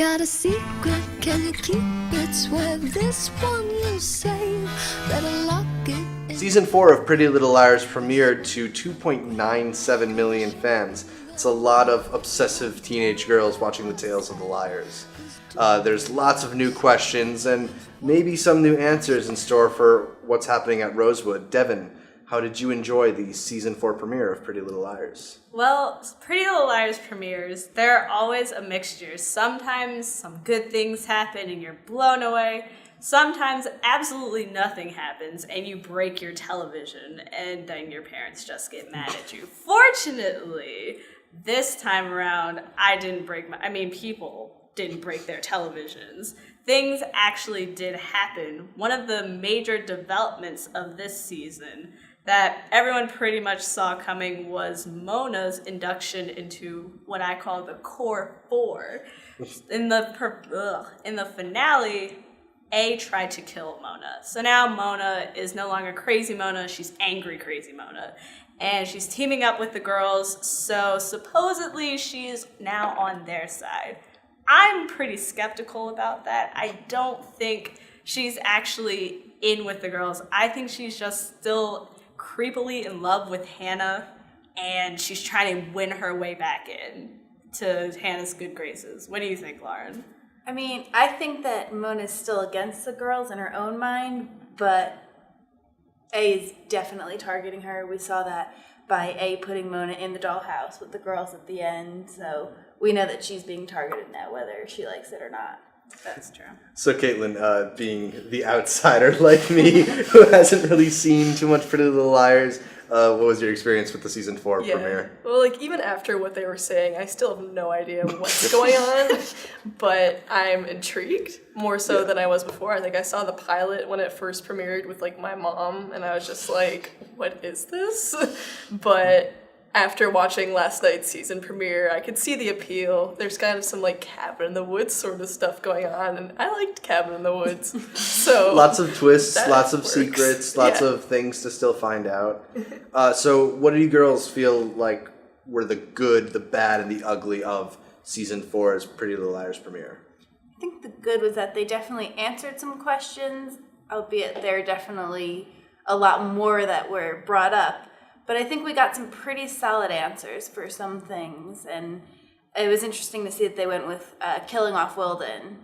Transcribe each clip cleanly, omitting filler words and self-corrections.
got a secret, can you keep it? Swear this one you'll save, better lock it in. Season 4 of Pretty Little Liars premiered to 2.97 million fans. It's a lot of obsessive teenage girls watching the tales of the liars. There's lots of new questions and maybe some new answers in store for what's happening at Rosewood. Devin, how did you enjoy the Season 4 premiere of Pretty Little Liars? Well, Pretty Little Liars premieres, they're always a mixture. Sometimes some good things happen and you're blown away. Sometimes absolutely nothing happens and you break your television and then your parents just get mad at you. Fortunately, this time around, people didn't break their televisions. Things actually did happen. One of the major developments of this season that everyone pretty much saw coming was Mona's induction into what I call the Core Four. In the finale, A tried to kill Mona. So now Mona is no longer crazy Mona, she's angry crazy Mona. And she's teaming up with the girls, so supposedly she is now on their side. I'm pretty skeptical about that. I don't think she's actually in with the girls. I think she's just still creepily in love with Hannah, and she's trying to win her way back in to Hannah's good graces. What do you think, Lauren? I mean, I think that Mona's still against the girls in her own mind, but A is definitely targeting her. We saw that by A putting Mona in the dollhouse with the girls at the end, so we know that she's being targeted now, whether she likes it or not. That's true. So Caitlyn, being the outsider like me, who hasn't really seen too much Pretty Little Liars, what was your experience with the Season 4 premiere? Well, even after what they were saying, I still have no idea what's going on, but I'm intrigued more so than I was before. I think I saw the pilot when it first premiered with, my mom, and I was just like, what is this? But after watching last night's season premiere, I could see the appeal. There's kind of some cabin in the woods sort of stuff going on, and I liked Cabin in the Woods. So lots of twists, lots of works. secrets, lots of things to still find out. So what do you girls feel like were the good, the bad, and the ugly of Season 4's Pretty Little Liars premiere? I think the good was that they definitely answered some questions, albeit there are definitely a lot more that were brought up. But I think we got some pretty solid answers for some things, and it was interesting to see that they went with killing off Wilden.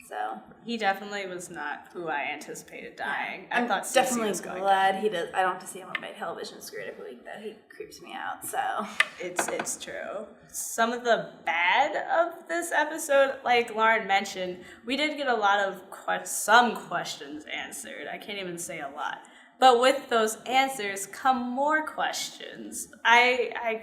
So He definitely was not who I anticipated dying. I'm I thought Cece definitely was going glad down. he does. I don't have to see him on my television screen every week. That he creeps me out. So It's true. Some of the bad of this episode, like Lauren mentioned, we did get a lot of some questions answered. I can't even say a lot. But with those answers come more questions. I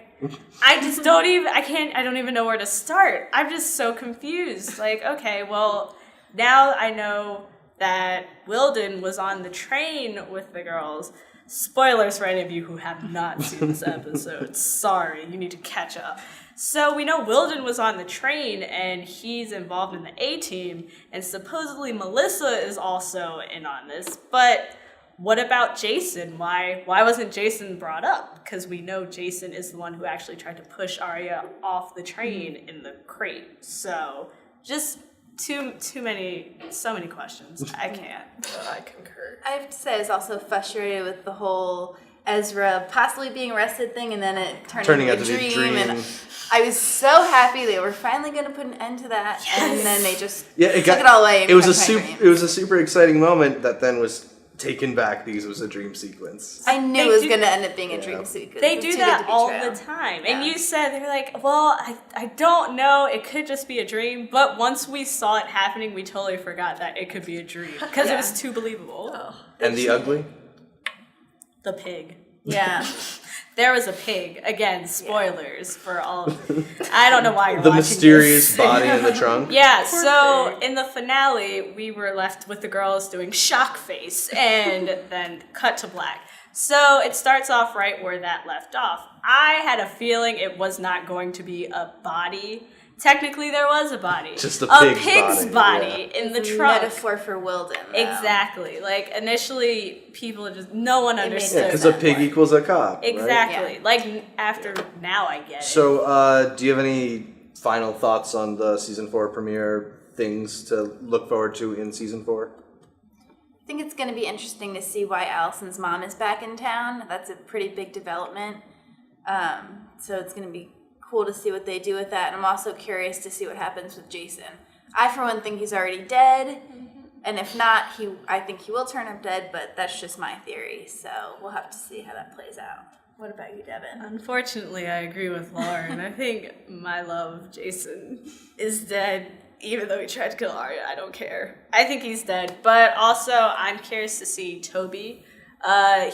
just don't even know where to start. I'm just so confused. Okay, well, now I know that Wilden was on the train with the girls. Spoilers for any of you who have not seen this episode. Sorry, you need to catch up. So we know Wilden was on the train and he's involved in the A-team, and supposedly Melissa is also in on this, but what about Jason? Why wasn't Jason brought up? Because we know Jason is the one who actually tried to push Arya off the train in the crate. So just so many questions. I can't. I concur. I have to say I was also frustrated with the whole Ezra possibly being arrested thing, and then it turning into a dream. And I was so happy they were finally going to put an end to that, and then they just took it all away. It was a super exciting moment that then was taken back because it was a dream sequence. I knew it was going to end up being a dream sequence. They do that all the time. And you said, they were like, well, I don't know. It could just be a dream. But once we saw it happening, we totally forgot that it could be a dream. Because it was too believable. Oh. And the ugly? The pig. Yeah. There was a pig. Again, spoilers for all of I don't know why you're the watching mysterious this. body in the trunk? Yeah, so in the finale, we were left with the girls doing shock face and then cut to black. So it starts off right where that left off. I had a feeling it was not going to be a body. Technically, there was a body. Just a pig's body in the trunk. Metaphor for Wilden, though. Exactly. Initially, no one understood. Because a pig equals a cop. Exactly. Right? After now, I get it. So, do you have any final thoughts on the season 4 premiere, things to look forward to in season 4? I think it's going to be interesting to see why Allison's mom is back in town. That's a pretty big development. So it's going to be cool to see what they do with that. And I'm also curious to see what happens with Jason. I, for one, think he's already dead. And if not, I think he will turn up dead, but that's just my theory. So we'll have to see how that plays out. What about you, Devin? Unfortunately, I agree with Lauren. I think my love, Jason, is dead. Even though he tried to kill Arya, I don't care. I think he's dead. But also, I'm curious to see Toby.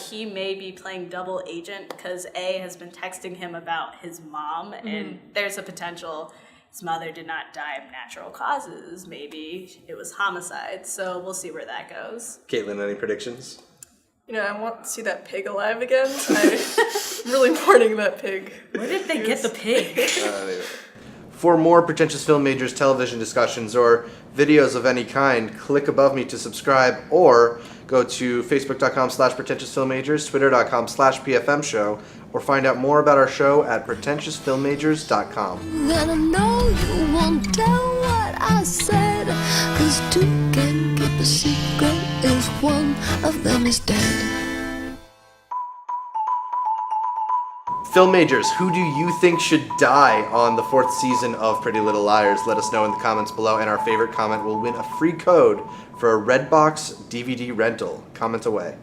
He may be playing double agent because A has been texting him about his mom, and there's a potential his mother did not die of natural causes. Maybe it was homicide. So we'll see where that goes. Caitlyn, any predictions? You know, I want to see that pig alive again. I'm really mourning that pig. Where did they get the pig? For more Pretentious Film Majors television discussions or videos of any kind, click above me to subscribe or go to facebook.com/Pretentious Film Majors, twitter.com/PFM show, or find out more about our show at pretentiousfilmmajors.com. Then I know you won't tell what I said, 'cause two can keep a secret if one of them is dead. Film Majors, who do you think should die on the 4th season of Pretty Little Liars? Let us know in the comments below, and our favorite comment will win a free code for a Redbox DVD rental. Comment away.